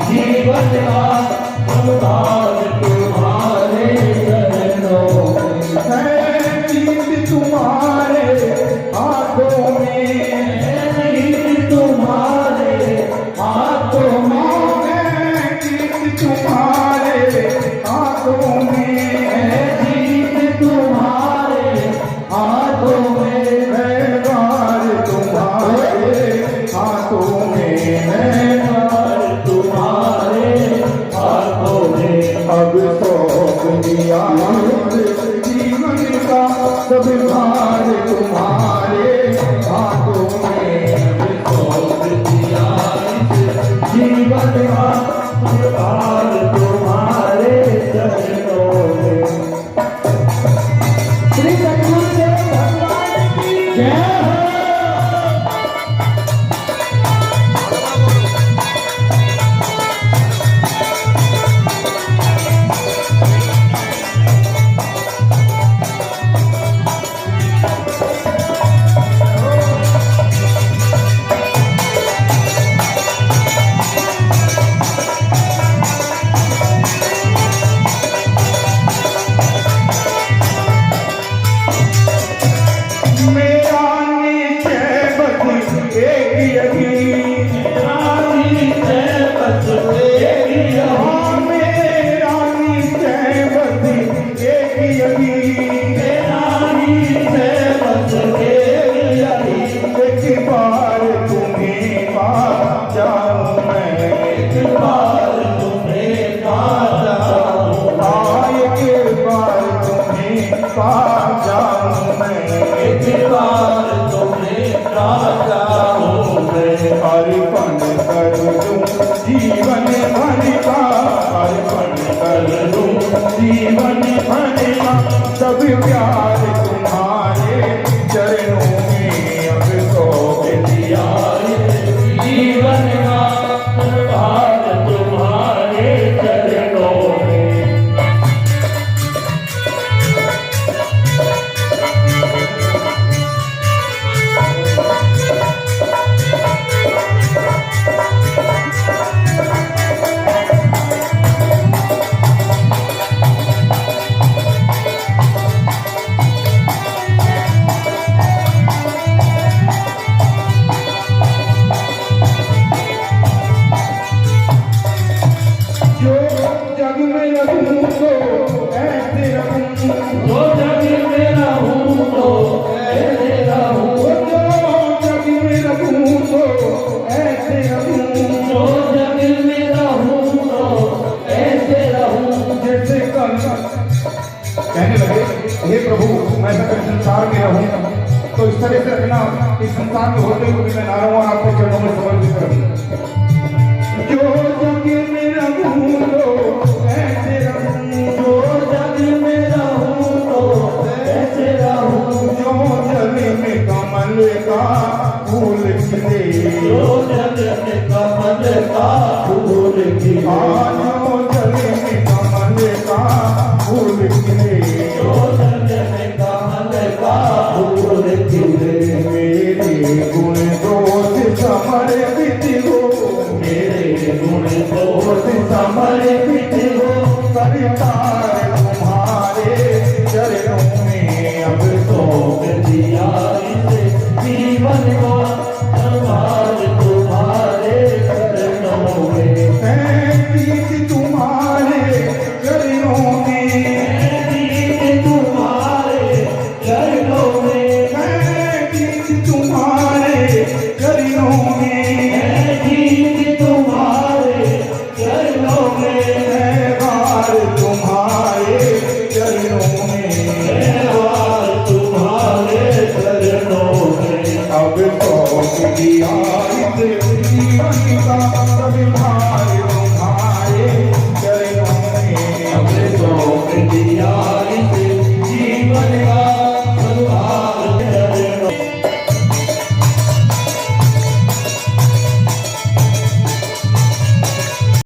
जीवन का संसार तुम्हारे चरणों में है, जीत तुम्हारे हाथों में, जीत तुम्हारे हाथों में, जीत तुम्हारे हाथों में, जीत तुम्हारे हाथों में, व्यवहार तुम्हारे हाथों में, व्यवहार तुम्हारे हाथों में। अब सौंप दिया जीवन का सब भार तुम्हारे हाथों में, अब सौंप दिया जीवन का सब भार तुम्हारे चरणों में। श्री सद्गुरुदेव भगवान की जय। जीवन भर का अर्पण कर दूं, जीवन भर का सब प्यार तुम्हारे चरणों में, अब सौंप दिया जीवन का भार तुम्हारे चरणों में। कहने लगे, हे प्रभु मैं अगर संसार में रहूं तो इस तरह से रखना इस संसार में होते हुए मैं ना रहूं और आपके चरणों में समर्पित रहूं। जो जग में रहूं तो ऐसे रहूं, जो जग में रहूं तो ऐसे रहूं, जो जग में कमल का फूल खिले, जो जग में कमल का फूल खिले, जो जग में कमल का फूल खिले, जो जग में कमल का फूल खिले, मेरे गुण दोष समर्पित